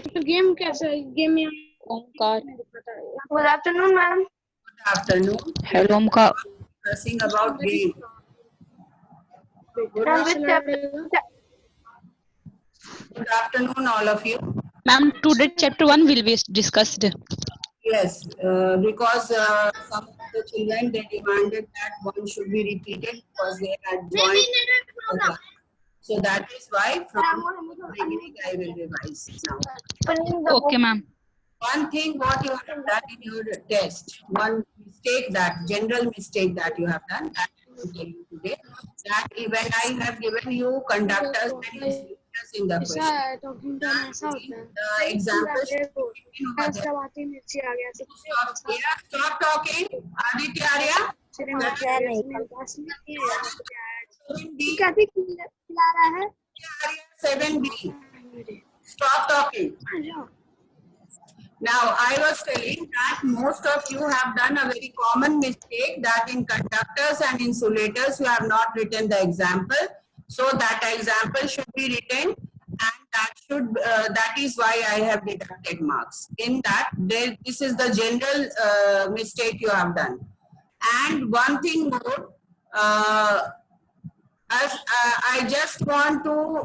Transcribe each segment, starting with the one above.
तो गेम कैसा है? गेम में Omkar. Good afternoon, ma'am. Good afternoon. Hello, Omkar. Discussing about game. Ma'am, which chapter? Good afternoon, all of you. Ma'am, today chapter 1 will be discussed. Yes, because some of the children they demanded that one should be repeated because they had joined the class. So that is why from the beginning I will revise now. Okay, ma'am. One thing what you have done in your test, one mistake that general mistake that you have done, that I will tell you today, that when I have given you conductors and instructors in the ऐसा question, है talking time ऐसा होता है the example should be given over इसका there. बात ही नीचे आ गया Stop talking. Aditya Arya. कैसे खिला रहा है 7B. Stop talking. Now, I was telling that most of you have done a very common mistake that in conductors and insulators, you have not written the example. So that example should be written and that is why I have deducted marks. In that, this is the general mistake you have done. And one thing more, I just want to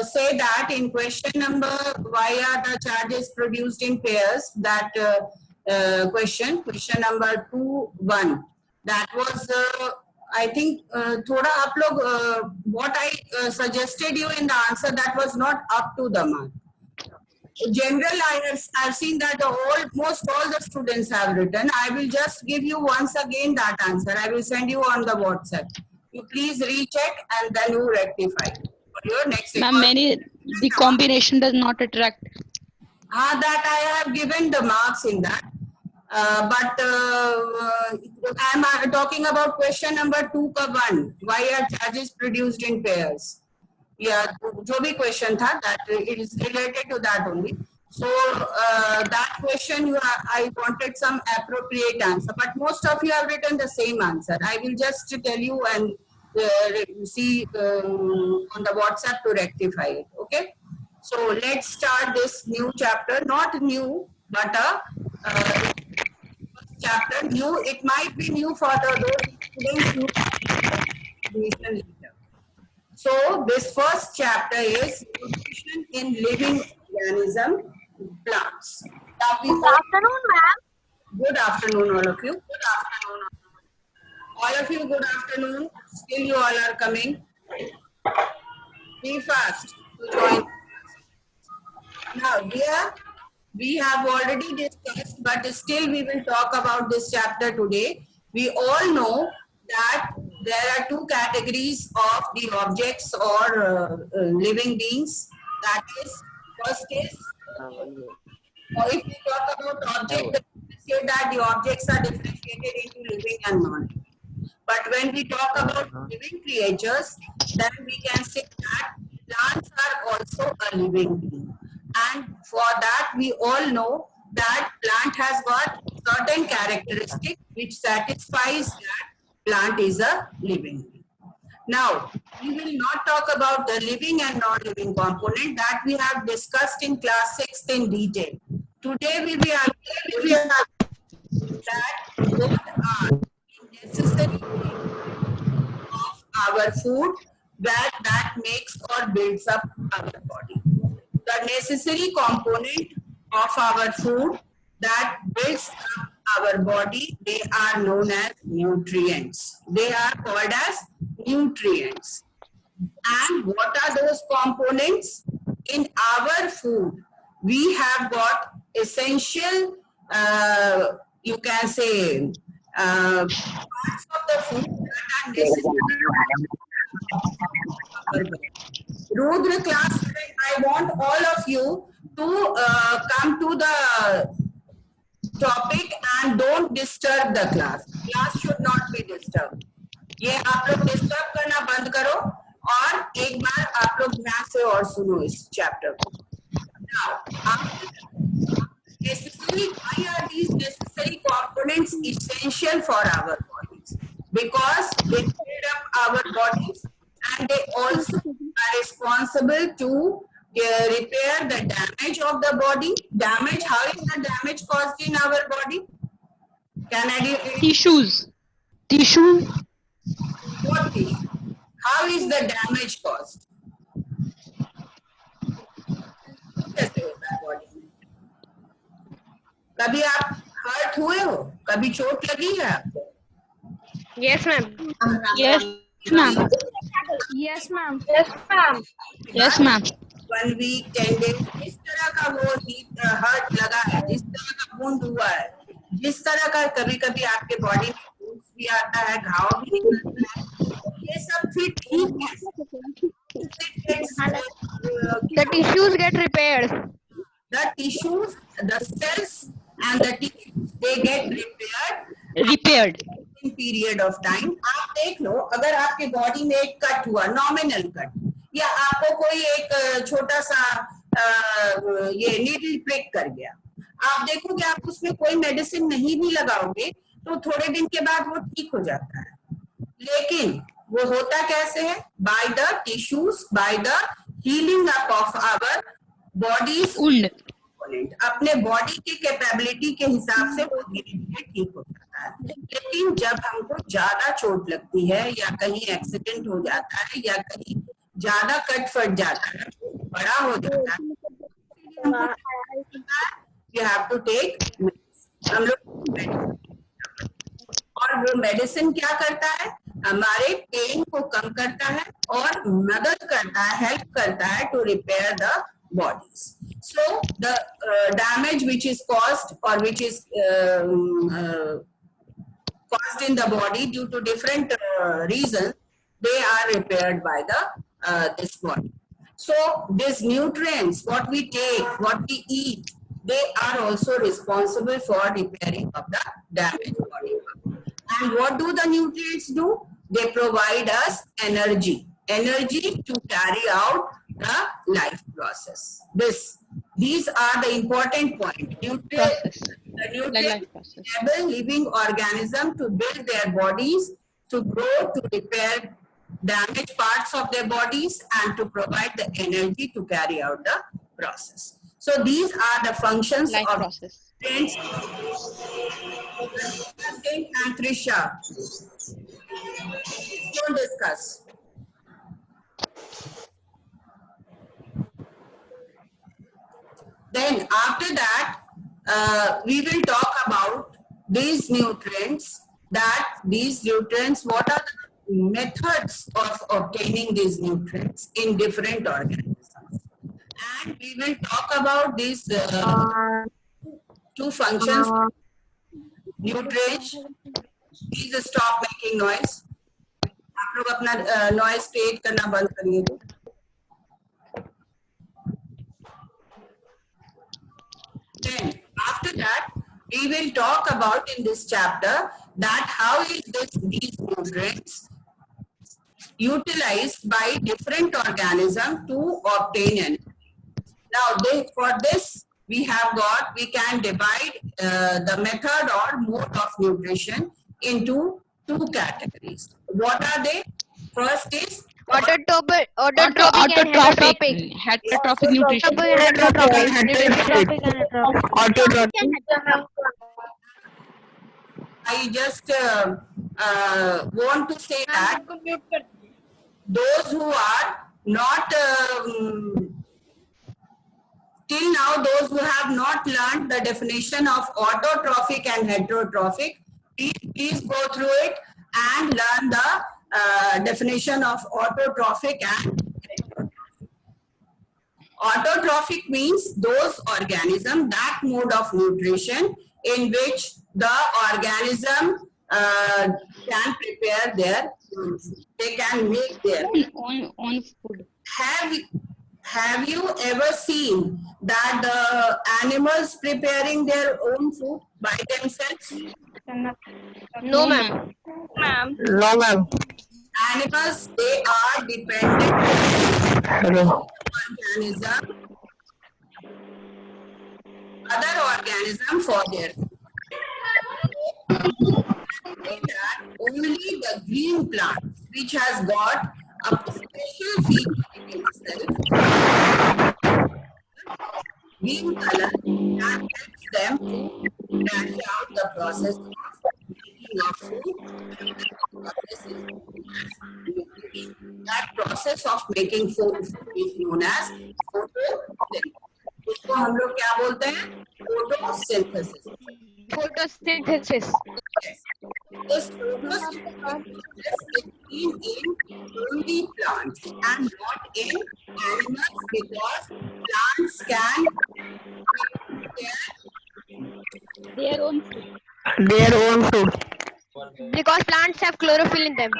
say that in question number, why are the charges produced in pairs? That question number 2-1. That was, I think, thoda aap log, what I suggested you in the answer, that was not up to the mark. General, I've seen that almost all the students have written. I will just give you once again that answer. I will send you on the WhatsApp. You please recheck and then you rectify for your next Ma'am, the combination does not attract. That I have given the marks in that. But I'm talking about question number 2-1. Why are charges produced in pairs? Yeah, जो भी question था, that it is related to that only. So that question I wanted some appropriate answer, but most of you have written the same answer. I will just tell you and see on the WhatsApp to rectify it. Okay. So let's start this new chapter. Not new, but a chapter new. It might be new for those students who later. So this first chapter is nutrition in living organism, plants. Good afternoon, ma'am. Good afternoon, all of you. Good afternoon. All of you, good afternoon. Still you all are coming. Be fast to join. Now here we have already discussed, but still we will talk about this chapter today. We all know that there are two categories of the objects or living beings. That is, first is, if we talk about objects, we say that the objects are differentiated into living and non-living. But when we talk about living creatures, then we can say that plants are also a living being. And for that, we all know that plant has got certain characteristics which satisfies that plant is a living being. Now, we will not talk about the living and non-living component that we have discussed in class 6 in detail. Today, we will that what are necessary of our food that makes or builds up our body. The necessary component of our food that builds up our body, they are known as nutrients. They are called as nutrients. And what are those components? In our food, we have got essential, you can say, parts of the food that are necessary. Rudra class, I want all of you to come to the topic and don't disturb the class. Class should not be disturbed. ये आप लोग disturb करना बंद करो और एक बार आप लोग ध्यान से और सुनो इस चैप्टर को. Now, necessary, why are these necessary components essential for our bodies? Because they build up our bodies and they also are responsible to repair the damage of the body. Damage, how is the damage caused in our body? Can I Tissues. Tissue. what tissue? How is the damage caused? कैसे होता है body में? कभी आप hurt हुए हो? कभी चोट लगी है आपको? Yes, ma'am. Yes, ma'am. Yes, ma'am. Yes, ma'am. Yes, ma'am. 1 week, 10 days, जिस तरह का वो हर्ट लगा है, जिस तरह का वुंड हुआ है, जिस तरह का कभी कभी आपके बॉडी में वुंड भी आता है, घाव भी निकलता है, ये सब फिर ठीक है. The tissues get repaired. The tissues, the cells and the tissues, they get repaired Repaired. in period of time. आप देख लो, अगर आपके बॉडी में एक कट हुआ, नॉमिनल कट, या आपको कोई एक छोटा सा ये नीडल प्रिक कर गया, आप देखोगे आप उसमें कोई मेडिसिन नहीं भी लगाओगे तो थोड़े दिन के बाद वो ठीक हो जाता है. लेकिन वो होता कैसे है? By the tissues, by the healing up of our bodies. Wound. अपने बॉडी की कैपेबिलिटी के हिसाब से वो धीरे धीरे ठीक हो जाता है. लेकिन जब हमको ज्यादा चोट लगती है या कहीं एक्सीडेंट हो जाता है या कहीं ज्यादा कट फट जाता है, बड़ा हो जाता है, यू हैव टू टेक. हम लोग और वो मेडिसिन क्या करता है? हमारे पेन को कम करता है और मदद करता है, हेल्प करता है to repair the bodies. So the damage which is caused or which is caused in the body due to different reasons, they are repaired by the this body. So these nutrients, what we take, what we eat, they are also responsible for repairing of the damaged body. And what do the nutrients do? They provide us energy, energy to carry out the life process. These are the important points. Process. The Like nutrients life process. enable living organism to build their bodies, to grow, to repair damaged parts of their bodies, and to provide the energy to carry out the process. So these are the functions Life of process. nutrients. And Trisha, don't discuss. Then after that, we will talk about these nutrients, what are the methods of obtaining these nutrients in different organisms. And we will talk about these two functions. Nutrients, please stop making noise. आप लोग अपना noise create करना बंद करिए. Then after that, we will talk about in this chapter that how is these nutrients utilized by different organisms to obtain energy. Now, for this, we can divide the method or mode of nutrition into two categories. What are they? First is Autotrophic and Autotrophic. heterotrophic. Heterotrophic nutrition. I just want to say that those who are not till now, those who have not learned the definition of autotrophic and heterotrophic, please go through it and learn the definition of autotrophic and heterotrophic. Autotrophic means those organisms, that mode of nutrition in which the organism can prepare their food. They can make their On food. Have you ever seen that the animals preparing their own food by themselves? No, ma'am. No, ma'am. Animals, they are dependent Hello. on other organism for their food. That only the green plant, which has got a special feature in itself, green color that helps them to carry out the process of making of food. Process is known as nutrition. That process of making food is known as photosynthesis. उसको हम लोग क्या बोलते हैं? Photosynthesis. Photosynthesis. Yes. This photosynthesis is seen in only plants and not in animals because plants can prepare Their own food. Their own food. Because plants have chlorophyll in them.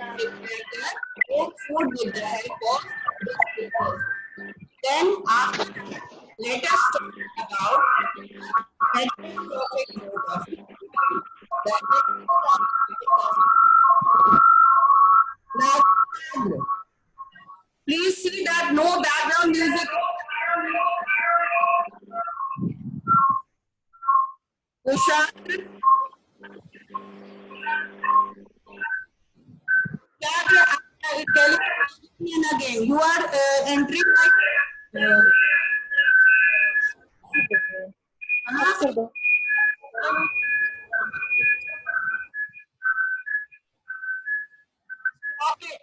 their own food with the help of this photosynthesis. Then after that, let us talk about heterotrophic mode of nutrition. That is background. Please see that no background music. Usha, again, you are entering Stop it.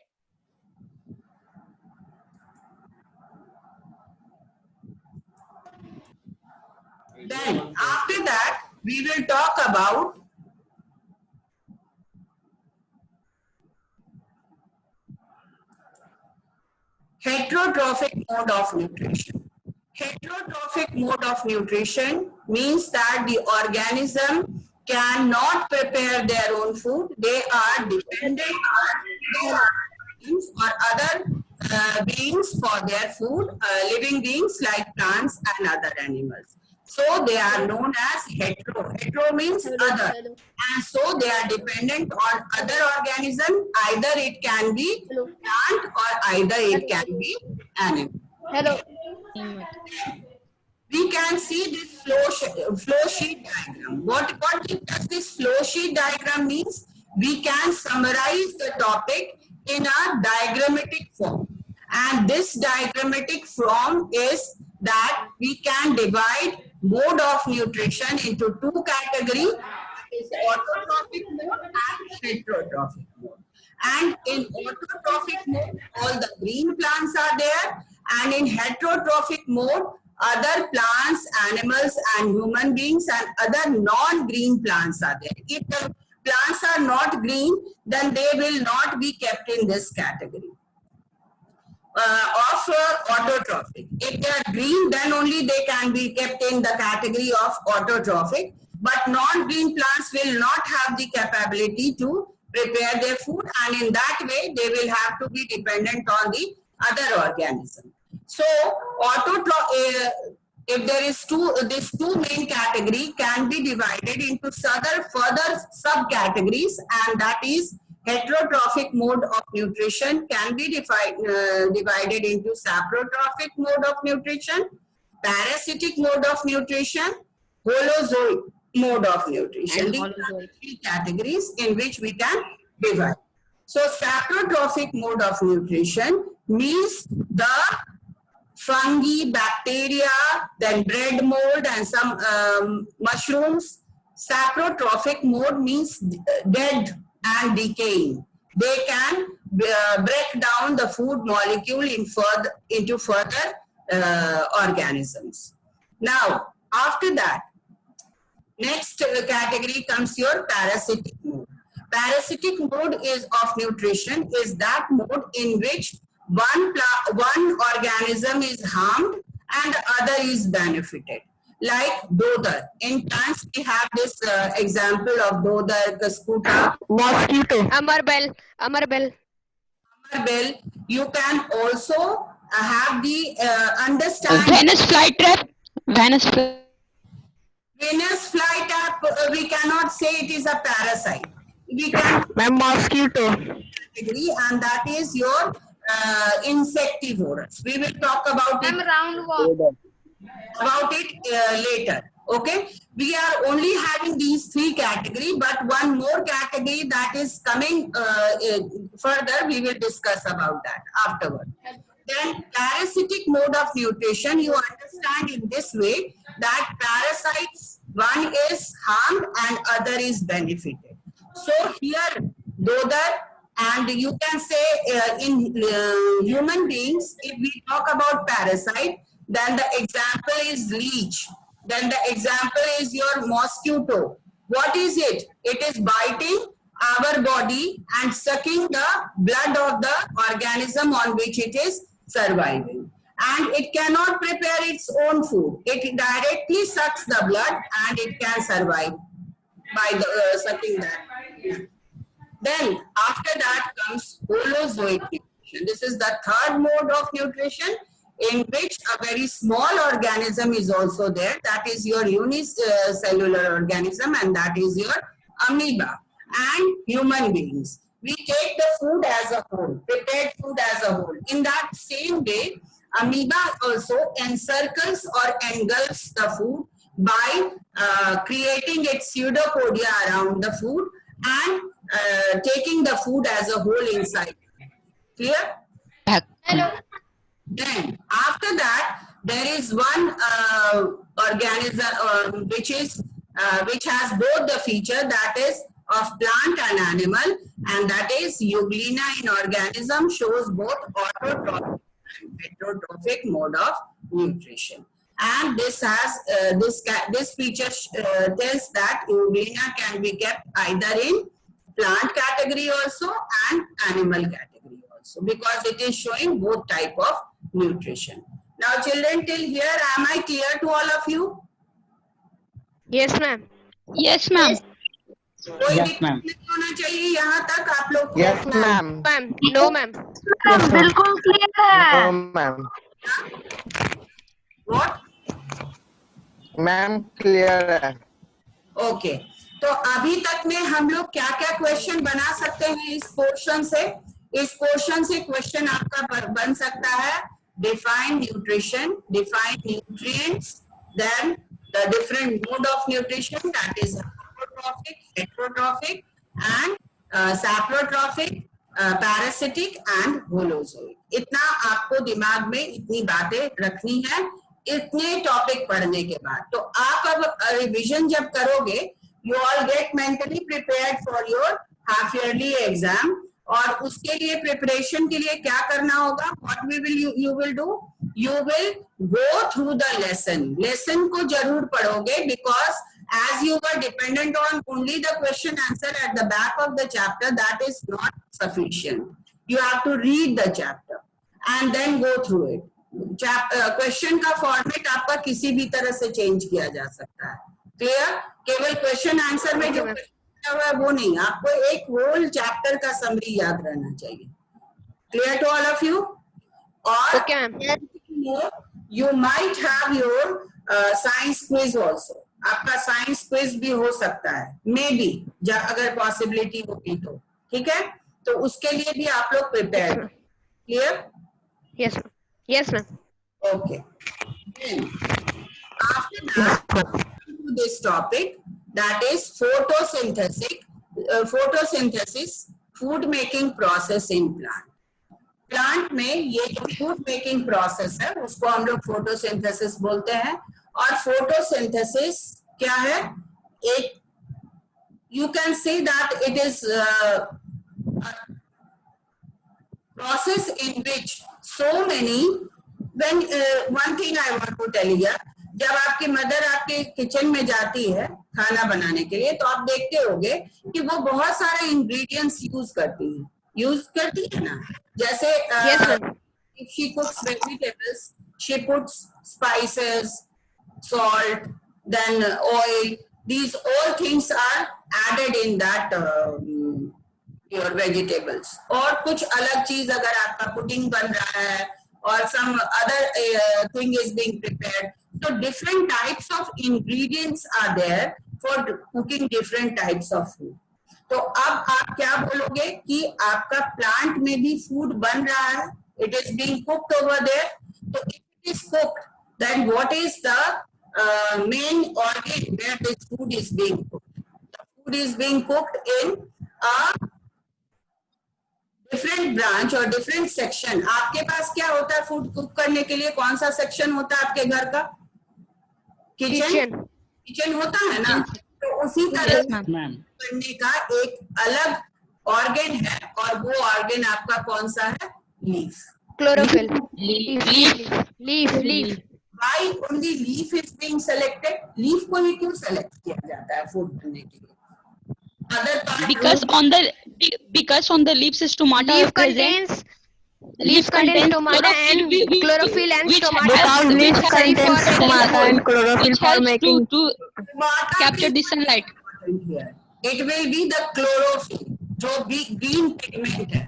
Then after that, we will talk about heterotrophic mode of nutrition. Heterotrophic mode of nutrition means that the organism cannot prepare their own food. They are dependent on or other beings for their food, living beings like plants and other animals. So they are known as hetero. Hetero means other. And so they are dependent on other organism. Either it can be plant or either it can be animal. Hello. We can see this flow sheet diagram. What does this flow sheet diagram means? We can summarize the topic in a diagrammatic form. And this diagrammatic form is that we can divide mode of nutrition into two categories, that is autotrophic mode and heterotrophic mode. And in autotrophic mode, all the green plants are there, and in heterotrophic mode, other plants, animals, and human beings and other non-green plants are there. If the plants are not green, then they will not be kept in this category of autotrophic. If they are green, then only they can be kept in the category of autotrophic. But non-green plants will not have the capability to prepare their food, and in that way, they will have to be dependent on the other organism. So, if there is these two main category can be divided into further subcategories, and that is heterotrophic mode of nutrition can be divided into saprotrophic mode of nutrition, parasitic mode of nutrition, holozoic mode of nutrition. These are the three categories in which we can divide. So saprotrophic mode of nutrition means the fungi, bacteria, then bread mold and some mushrooms. Saprotrophic mode means dead and decaying. They can break down the food molecule into further organisms. Now, after that, next category comes your parasitic mode. Parasitic mode of nutrition is that mode in which one organism is harmed and the other is benefited. Like dodar. In plants, we have this example of dodar, kaskuta, Mosquito. Amarbel. amarbel. You can also have the understand. Venus flytrap. Venus flytrap, we cannot say it is a parasite. We can Mosquito. category, and that is your insectivorous. We will talk about it later. Okay, we are only having these three categories, but one more category that is coming further. We will discuss about that afterward. Then parasitic mode of nutrition, you understand in this way that parasites, one is harmed and other is benefited. So here, Dodar, and you can say in human beings, if we talk about parasite, then the example is leech. Then the example is your mosquito. What is it? It is biting our body and sucking the blood of the organism on which it is surviving. And it cannot prepare its own food. It directly sucks the blood and it can survive by the, sucking that. Then after that comes holozoic nutrition. This is the third mode of nutrition in which a very small organism is also there. That is your unicellular organism and that is your amoeba and human beings. We take the food as a whole, prepared food as a whole. In that same way, amoeba also encircles or engulfs the food by creating its pseudopodia around the food and taking the food as a whole inside. Clear? Hello. Then after that, there is one organism which has both the feature, that is of plant and animal, and that is Euglena in organism, shows both autotrophic and heterotrophic mode of nutrition. And this has this feature tells that Euglena can be kept either in plant category also and animal category also, because it is showing both type of nutrition. Now children, till here am I clear to all of you? Yes, ma'am. Yes, ma'am. कोई दिक्कत नहीं होना चाहिए यहाँ तक आप लोग? Yes, ma'am. Ma'am. No, ma'am. बिल्कुल क्लियर है. No, ma'am. What? Ma'am, clear है. Okay. तो अभी तक में हम लोग क्या क्या क्वेश्चन बना सकते हैं इस पोर्शन से? इस पोर्शन से क्वेश्चन आपका बन सकता है define nutrition, define nutrients, then the different mode of nutrition, that is autotrophic, heterotrophic and saprotrophic, parasitic and holozoic. इतना आपको दिमाग में इतनी बातें रखनी है इतने टॉपिक पढ़ने के बाद. तो आप अब रिविजन जब करोगे, you all get mentally prepared for your half yearly exam. और उसके लिए प्रिपरेशन के लिए क्या करना होगा? What you will do? You will go through the lesson. Lesson को जरूर पढ़ोगे, because as you were dependent on only the question answer at the back of the chapter, that is not sufficient. You have to read the chapter and then go through it. Question का format आपका किसी भी तरह से change किया जा सकता है. क्लियर? केवल क्वेश्चन आंसर में जो है वो नहीं, आपको एक होल चैप्टर का समरी याद रहना चाहिए. Clear to all of you? और Okay, ma'am. You might have your science quiz also. आपका साइंस क्विज भी हो सकता है, मे बी, अगर पॉसिबिलिटी होगी तो. ठीक है? तो उसके लिए भी आप लोग prepare. Clear? Yes, ma'am. Yes, ma'am. Okay. Then, after that, to this topic, that is photosynthesis, food making process in plant. Plant में ये जो फूड मेकिंग प्रोसेस है उसको हम लोग फोटोसिंथेसिस बोलते हैं. और फोटोसिंथेसिस क्या है? एक you can say that it is process in which so many, when one thing I want to tell you, जब आपकी मदर आपके किचन में जाती है खाना बनाने के लिए, तो आप देखते होंगे कि वो बहुत सारे इंग्रेडिएंट्स यूज करती है ना. जैसे Yes, ma'am. if she cooks vegetables, she puts spices, salt, then oil. These all things are added in that your vegetables. और कुछ अलग चीज अगर आपका पुडिंग बन रहा है or some other thing is being prepared, so different types of ingredients are there for cooking different types of food. तो अब आप क्या बोलोगे कि आपका प्लांट में भी फूड बन रहा है, it is being cooked over there. So if it is cooked, then what is the main organ where this food is being cooked? The food is being cooked in a different branch और different section, आपके पास क्या होता है food cook करने के लिए? कौन सा सेक्शन होता है आपके घर का? Kitchen, Kitchen. किचन होता है ना, तो उसी तरह Yes, ma'am. करने का एक अलग ऑर्गन है, और वो ऑर्गन आपका कौन सा है? Leaf. Chlorophyll. Leaf. Leaf. Why only leaf is being selected? Leaf को ही क्यों select किया जाता है फूड करने के लिए? Other part Because on the leaves stomata Leaf are present. contains Leaf contains stomata and chlorophyll and which stomata Because is leaf necessary for contains making stomata food. and chlorophyll which for helps making. to stomata capture is the sunlight. important here. It will be the chlorophyll, जो भी green pigment है,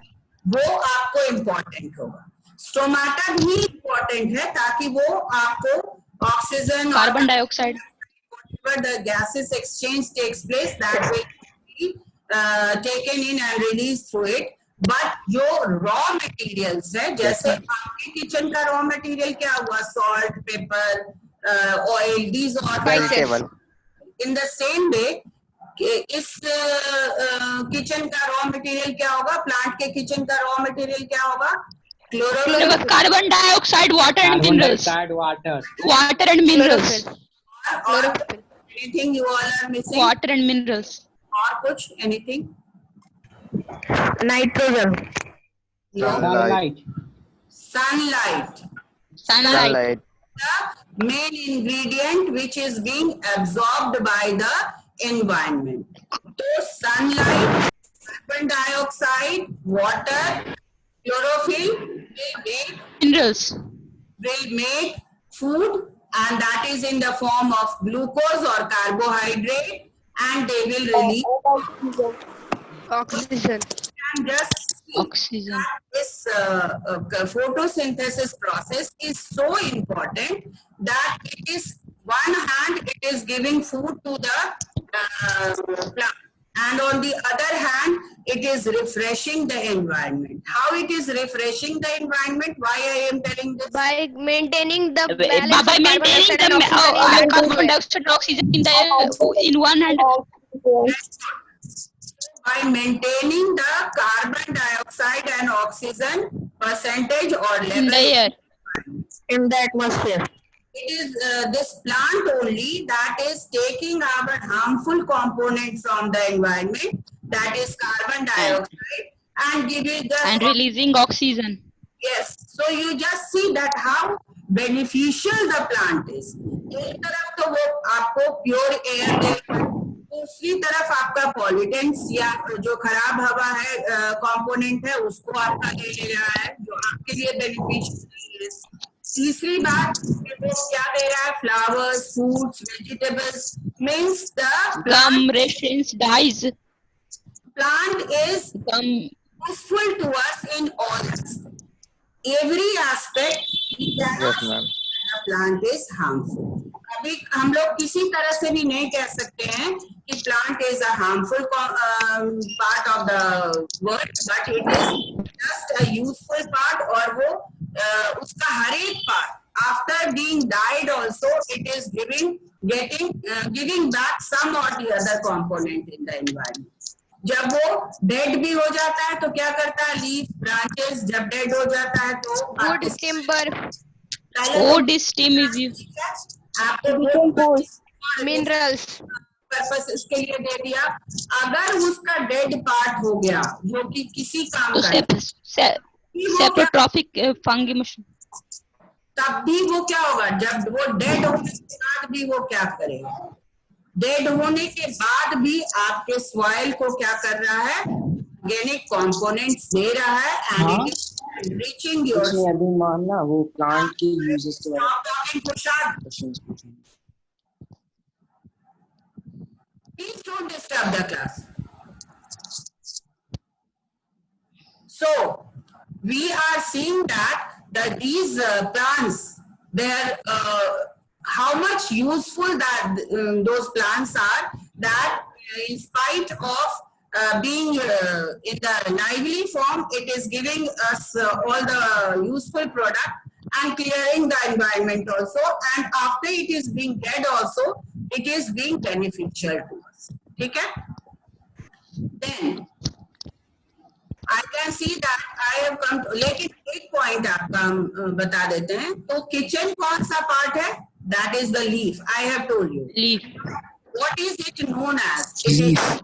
वो आपको important होगा. Stomata भी important है ताकि वो आपको oxygen, Carbon dioxide. whatever the gases exchange takes place, that will be taken in and released through it. But जो raw materials है, जैसे आपके किचन का raw material क्या हुआ? Salt, pepper, oil, these are Vegetable. in the same way. इस kitchen का raw material क्या होगा? प्लांट के किचन का रॉ मटेरियल क्या होगा? Chlorophyll. Carbon dioxide, water and minerals. Water and minerals. Chlorophyll. Anything you all are missing? Water and minerals. और कुछ? Anything? Nitrogen. No. Sunlight. Sunlight. Sunlight. The main ingredient which is being absorbed by the environment. So sunlight, carbon dioxide, water, chlorophyll Minerals. will make food, and that is in the form of glucose or carbohydrate, and they will release Oxygen. and just see Oxygen. that this photosynthesis process is so important that it is one hand it is giving food to the plant, and on the other hand it is refreshing the environment. How it is refreshing the environment? Why I am telling this? By maintaining the By balance of carbon maintaining dioxide and the oxygen in the carbon atmosphere. dioxide and oxygen in one hand By maintaining the carbon dioxide and oxygen percentage or in level the air. In the atmosphere. it is this plant only that is taking our harmful component from the environment, that is carbon dioxide, and giving us And releasing oxygen. yes. So you just see that how beneficial the plant is. एक तरफ तो वो आपको pure air देगा, दूसरी तरफ आपका pollutants या जो खराब हवा है कंपोनेंट है उसको आपका ले ले रहा है, जो आपके लिए बेनिफिशियल है. तीसरी बात वो क्या दे रहा है? Flowers, fruits, vegetables, means the Gum, resins, dyes. plant is Gum. useful to us in all aspects. Every aspect we cannot Yes, ma'am. the plant is harmful. अभी हम लोग किसी तरह से भी नहीं कह सकते हैं कि plant is a harmful part of the world, but it is just a useful part. और वो उसका हर एक part after being died also it is giving back some or the other component in the environment. जब वो dead भी हो जाता है तो क्या करता है? लीफ, ब्रांचेस जब डेड हो जाता है तो Wood, timber, Wood steam is used. आपको minerals. पर्पस इसके लिए दे दिया. अगर उसका डेड पार्ट हो गया जो कि किसी काम तो का है, सेप्रोट्रॉपिक फंगी मशरूम. तब भी वो क्या होगा? जब वो डेड होने के बाद भी वो क्या करेगा? डेड होने के बाद भी आपके सॉइल को क्या कर रहा है? ऑर्गेनिक कंपोनेंट्स दे रहा है, and it is reaching your. अभी मानना वो प्लांट के यूजेस के बारे में Please don't disturb the class. So we are seeing that these plants, their how much useful that those plants are, that in spite of being in the lively form, it is giving us all the useful product and clearing the environment also, and after it is being dead also, it is being beneficial to us. ठीक है? Then I can see that I have come to, लेकिन एक point आपका हम बता देते हैं. तो kitchen कौन सा part है? That is the leaf. I have told you. Leaf. What is it known as? Leaf.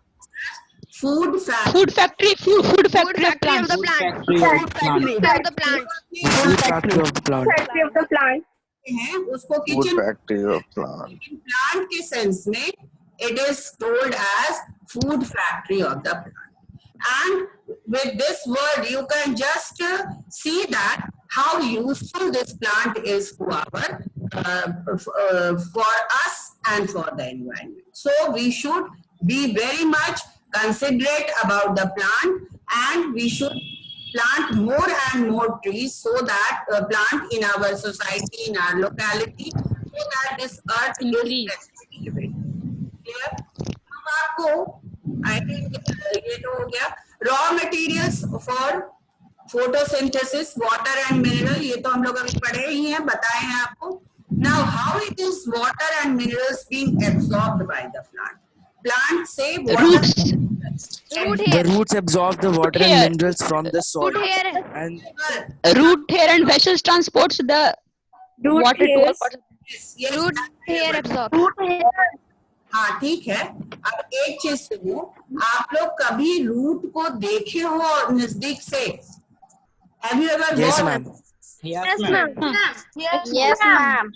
Food factory. Food factory. Food Food factory of factory of plants. the plant. Factory of the plant. Of the plant. Food factory of the plant. Factory of the plant. हैं उसको Food kitchen factory of plant. लेकिन plant के sense में it is told as food factory of the plant. And with this word, you can just see that how useful this plant is to our, for us and for the environment. So we should be very much considerate about the plant, and we should plant more and more trees so that plant in our society, in our locality, so that this earth Increase. is clear. अब आपको I think ये तो हो गया. Raw materials for photosynthesis, water and mineral, ये तो हम लोग अभी पढ़े ही हैं, बताए हैं आपको. Now, how it is water and minerals being absorbed by the plant? Plant say water. Roots. Root The hair. roots absorb the water Hair. and minerals from the soil. Root hair. And Root hair and vessels transports the Root water to our hairs. body. Yes, Root hair absorb. Root hair. हाँ ठीक है. अब एक चीज सुनो, आप लोग कभी रूट को देखे हो नजदीक से? Have you ever yes, watched? ma'am. Yes, ma'am. Yes, Yes, ma'am.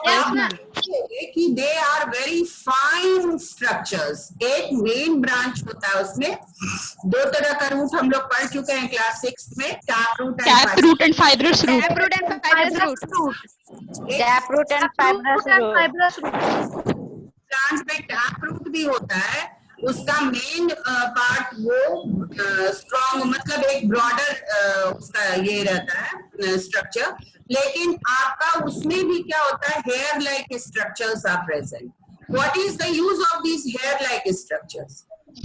आप देखोगे कि they are very fine structures. एक main branch होता है उसमें. दो तरह का रूट हम लोग पढ़ चुके हैं क्लास 6 में, taproot and Taproot and fibrous root. Taproot and fibrous root. Taproot and fibrous root. Plant में टैप रूट भी होता है. उसका मेन पार्ट वो स्ट्रॉन्ग, मतलब एक ब्रॉडर उसका ये रहता है स्ट्रक्चर. लेकिन आपका उसमें भी क्या होता है, hair like structures are present. What is the use of these hair like structures?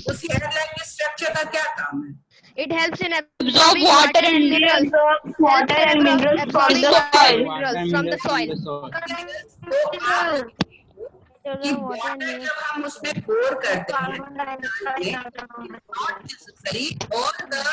उस हेयर लाइक स्ट्रक्चर का क्या काम है? It helps in Absorb absorbing water and minerals. Absorbs water and minerals from Absorbing the water and soil. minerals from the soil. तो आप कि water जब हम उसमें पोर करते हैं, not necessary all the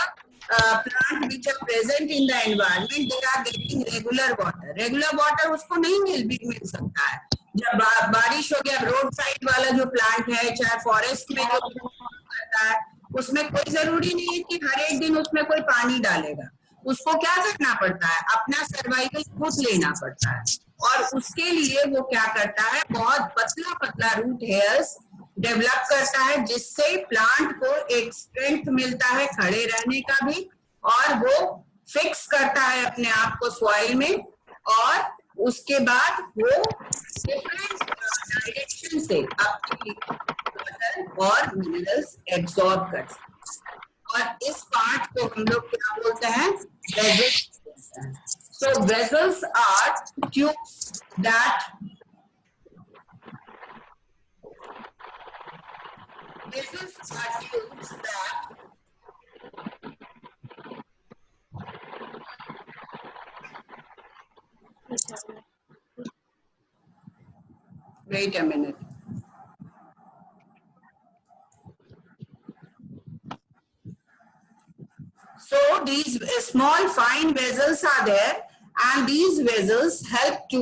plant which are present in the environment, they are getting regular water. Regular water उसको नहीं मिल सकता है. जब बारिश हो गया, रोड साइड वाला जो प्लांट है, चाहे फॉरेस्ट में जो करता है, उसमें कोई जरूरी नहीं है कि हर एक दिन उसमें कोई पानी डालेगा. उसको क्या करना पड़ता है, अपना सर्वाइवल खुद लेना पड़ता है. और उसके लिए वो क्या करता है, बहुत पतला पतला रूट हेयर्स डेवलप करता है, जिससे प्लांट को एक स्ट्रेंथ मिलता है खड़े रहने का भी, और वो फिक्स करता है अपने आप को सॉइल में, और उसके बाद वो डिफरेंट डायरेक्शन से अपनी वाटर और मिनरल्स एब्सॉर्ब करता है. और इस पार्ट को हम लोग क्या बोलते हैं, vessels. So vessels are tubes that wait a minute. So these small fine vessels are there, and these vessels help to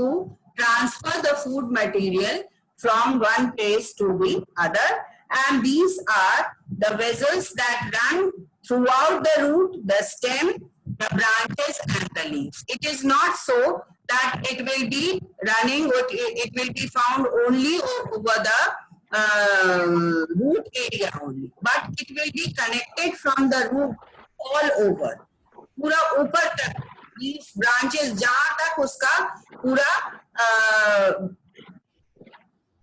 transfer the food material from one place to the other. And these are the vessels that run throughout the root, the stem, the branches, and the leaves. It is not so that it will be running, it will be found only over the root area only, but it will be connected from the root all over, पूरा ऊपर तक, these branches जहां तक उसका पूरा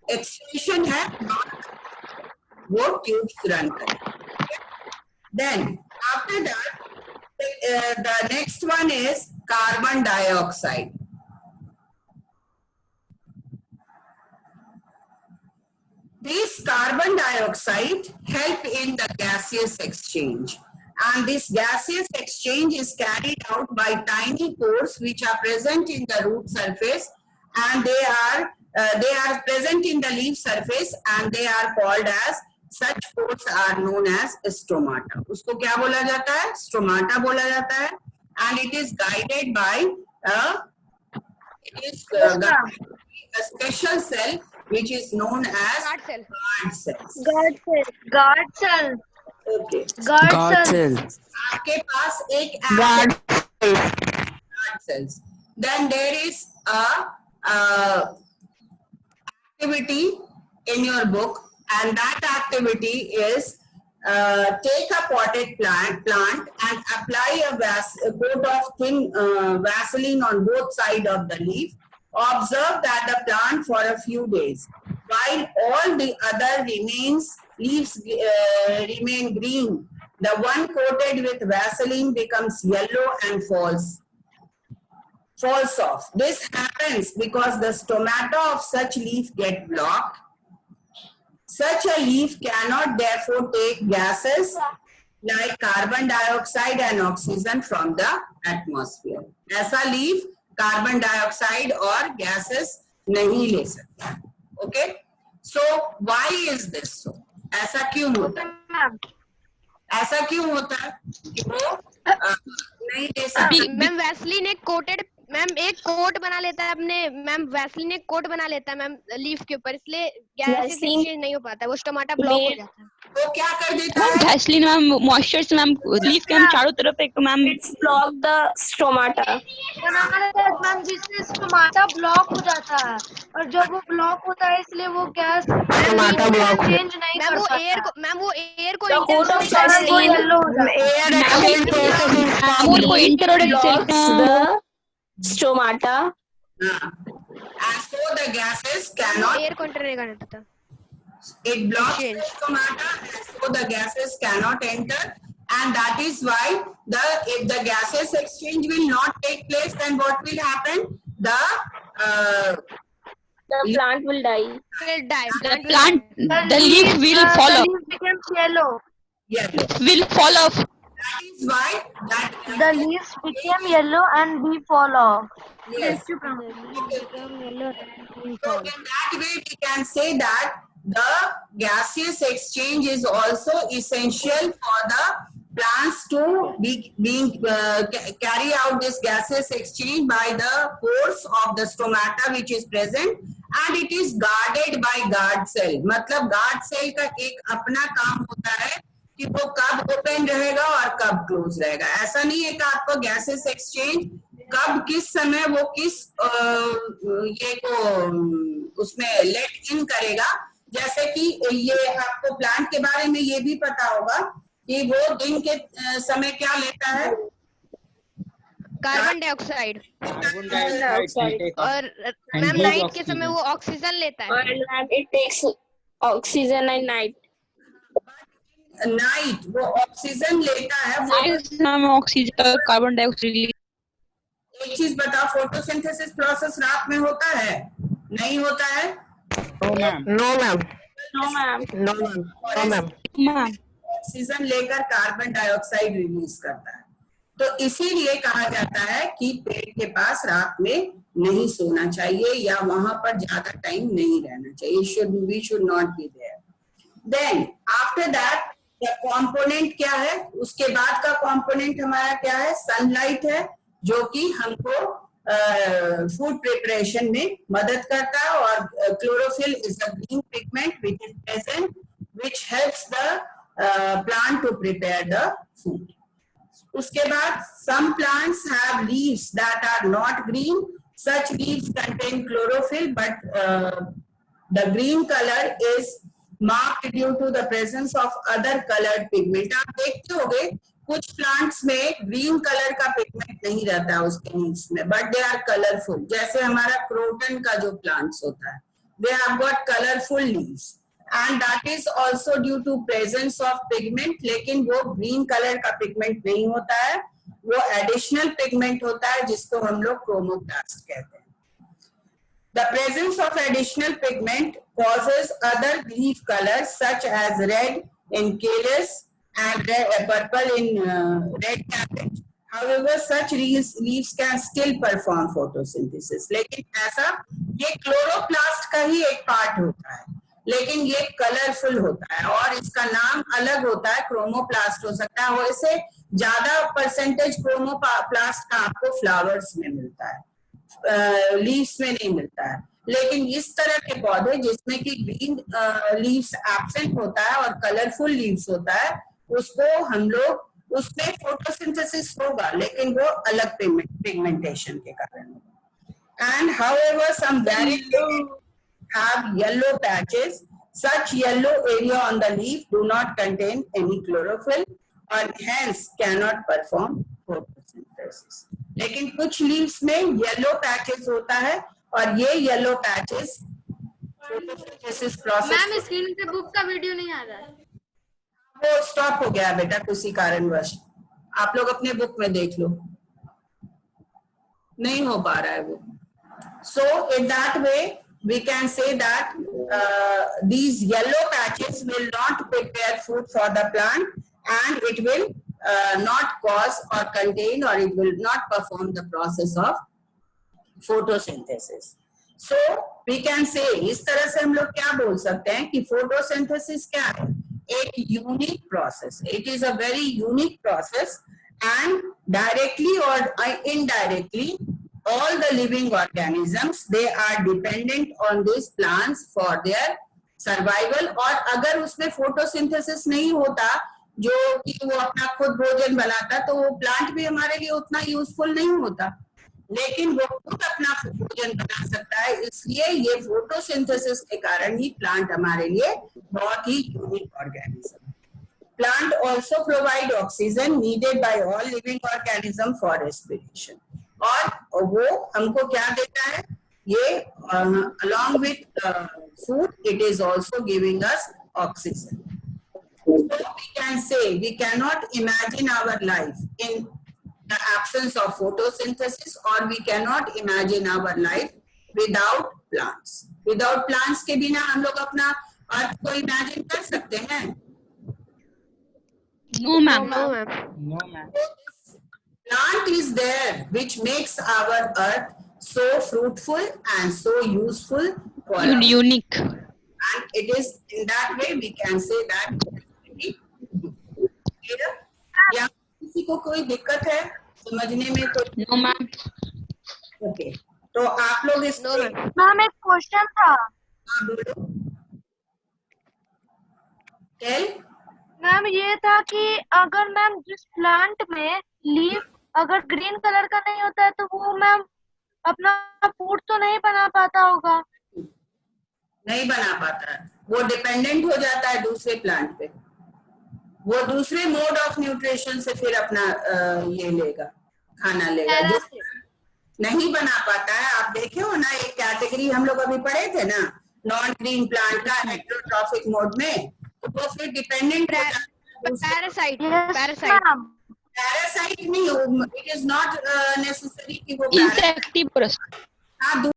extension है, वो tubes run करें. Then after that, the next one is carbon dioxide. This carbon dioxide help in the gaseous exchange, and this gaseous exchange is carried out by tiny pores which are present in the root surface, and they are present in the leaf surface, and they are called as such coats are known as stomata. उसको क्या बोला जाता है? Stomata बोला जाता है, and it is guided by a special cell which is known as Guard cell. guard cells. Guard cell. Guard cell. Okay. Guard cell. आपके पास एक guard cells. Then there is a activity in your book, and that activity is take a potted plant and apply a coat of thin Vaseline on both sides of the leaf. Observe that the plant for a few days, while all the other leaves remain green. The one coated with Vaseline becomes yellow and falls off. This happens because the stomata of such leaf get blocked. Such a leaf cannot therefore take gases like carbon dioxide and oxygen from the atmosphere. ऐसा leaf carbon dioxide और gases नहीं ले सकता. Okay? So why is this so? ऐसा क्यों होता है? ऐसा क्यों होता है कि वो नहीं ले सकता? मैम वैसलीन एक कोटेड मैम एक कोट बना लेता है अपने मैम वैसलीन एक कोट बना लेता है मैम लीफ के ऊपर, इसलिए गैस एक्सचेंज नहीं हो पाता, वो स्टोमाटा ब्लॉक हो जाता है. वो क्या कर देता है? वैसलीन मैम मॉइस्चर से मैम लीफ के हम चारों तरफ एक मैम Block the stomata. बना लेता है मैम, जिससे स्टोमाटा ब्लॉक हो जाता है, और जब वो ब्लॉक होता है इसलिए वो गैस चेंज नहीं मैम कर वो सकता. एयर को मैम वो एयर को The coat of inter Vaseline yellow हो जाता है. को इंटर और blocks the stomata. And so the gases cannot. Air को इंटर नहीं करने देता. It blocks the Change. stomata, and so the gases cannot enter, and that is why if the gases exchange will not take place, then what will happen? The plant will die. Will die. the plant, the leaf will fall The off. leaf becomes yellow. Yellow. Will fall off. That is why The leaves became yellow and we fall off. yes. So in that way, we can say that the gaseous exchange is also essential for the plants to carry out this gaseous exchange by the pores of the stomata which is present, and it is guarded by guard cell. मतलब guard cell का एक अपना काम होता है कि वो कब ओपन रहेगा और कब क्लोज रहेगा. ऐसा नहीं है कि आपको गैसेस एक्सचेंज कब किस समय वो किस ये को उसमें लेट इन करेगा. जैसे कि ये आपको प्लांट के बारे में ये भी पता होगा कि वो दिन के समय क्या लेता है? Carbon dioxide. और मैम नाइट के समय वो ऑक्सीजन लेता है. And it takes oxygen at night. Night वो ऑक्सीजन लेता है. वो मैम ऑक्सीजन कार्बन डाइऑक्साइड. एक चीज बताओ, फोटोसिंथेसिस प्रोसेस रात में होता है? नहीं होता है? No, ma'am. No, ma'am. No, ma'am. No, ma'am. Ma'am oxygen लेकर कार्बन डाइऑक्साइड रिलीज करता है. तो इसीलिए कहा जाता है कि पेड़ के पास रात में नहीं सोना चाहिए या वहां पर ज्यादा टाइम नहीं रहना चाहिए. We should not be there. Then after that the component क्या है? उसके बाद का component हमारा क्या है? सनलाइट है, जो कि हमको फूड प्रिपरेशन में मदद करता है. और chlorophyll is a green pigment which is present, which helps the plant to prepare the food. उसके बाद some plants have leaves that are not green. Such leaves contain chlorophyll, but the green color is marked due to the presence of other colored pigment. आप देखते होंगे कुछ plants में green colour का pigment नहीं रहता है उसके लीव्स में, बट दे आर कलरफुल. जैसे हमारा क्रोटन का जो प्लांट्स होता है, they have got colourful leaves, and that is also due to presence of pigment. लेकिन वो ग्रीन कलर का पिगमेंट नहीं होता है, वो एडिशनल पिगमेंट होता है जिसको हम लोग क्रोमोप्लास्ट कहते हैं. The presence of additional pigment causes other leaf colors such as red in callus and purple in red cabbage. However, such leaves can still perform photosynthesis. लेकिन ऐसा ये क्लोरोप्लास्ट का ही एक पार्ट होता है, लेकिन ये कलरफुल होता है और इसका नाम अलग होता है, क्रोमोप्लास्ट हो सकता है। वैसे ज्यादा परसेंटेज क्रोमोप्लास्ट का आपको फ्लावर्स में मिलता है, लीव्स में नहीं मिलता है। लेकिन इस तरह के पौधे जिसमें कि ग्रीन लीव्स एब्सेंट होता है और कलरफुल लीव्स होता है, उसको हम लोग, उसमें फोटोसिंथेसिस होगा लेकिन वो अलग पिगमेंटेशन के कारण होगा। And however some varieties have yellow patches. Such yellow area on the leaf do not contain any chlorophyll and hence cannot perform photosynthesis. लेकिन कुछ लीव्स में येलो पैचेस होता है और ये yellow patches photosynthesis process. Ma'am screen पे book का video नहीं आ रहा है, वो स्टॉप हो गया बेटा किसी कारणवश, आप लोग अपने बुक में देख लो, नहीं हो पा रहा है वो। So in that way we can say that these yellow patches will not prepare food for the plant and it will not cause or contain or it will not perform the process of photosynthesis. So we can say, इस तरह से हम लोग क्या बोल सकते हैं कि photosynthesis क्या है? एक unique process. It is a very unique process and directly or indirectly all the living organisms they are dependent on these plants for their survival। और अगर उसमें photosynthesis नहीं होता, जो कि वो अपना खुद भोजन बनाता, तो वो प्लांट भी हमारे लिए उतना यूजफुल नहीं होता। लेकिन वो खुद अपना भोजन बना सकता है, इसलिए ये फोटोसिंथेसिस के कारण ही प्लांट हमारे लिए बहुत ही unique organism. Plant also provide oxygen needed by all living organism for respiration. और वो हमको क्या देता है? ये along with food, it is also giving us oxygen. So we can say we cannot imagine our life in the absence of photosynthesis, or we cannot imagine our life without plants. Without plants के बिना हम लोग अपना अर्थ को imagine कर सकते हैं? No, ma'am. No, ma'am. No, ma'am. Plant is there which makes our earth so fruitful and so useful for us. Unique. And it is in that way we can say that it is clear? या किसी को कोई दिक्कत है समझने में? कोई No, ma'am. Okay, तो आप लोग इस No, ma'am. मैम एक क्वेश्चन था। हाँ बोलो। टेल। मैम ये था कि अगर मैम जिस प्लांट में लीफ अगर ग्रीन कलर का नहीं होता है तो वो मैम अपना फूड तो नहीं बना पाता होगा। नहीं बना पाता है, वो डिपेंडेंट हो जाता है दूसरे प्लांट पे, वो दूसरे मोड ऑफ न्यूट्रिशन से फिर अपना ये लेगा, खाना लेगा। जो नहीं बना पाता है, आप देखे हो ना एक कैटेगरी हम लोग अभी पढ़े थे ना, नॉन ग्रीन प्लांट का हेटेरोट्रॉफिक मोड में, तो वो फिर डिपेंडेंट हो जाता है। Parasite. Yes, Parasite. Ma'am. Parasite नहीं, इट इज नॉट नेसेसरी कि वो Insectivorous. हाँ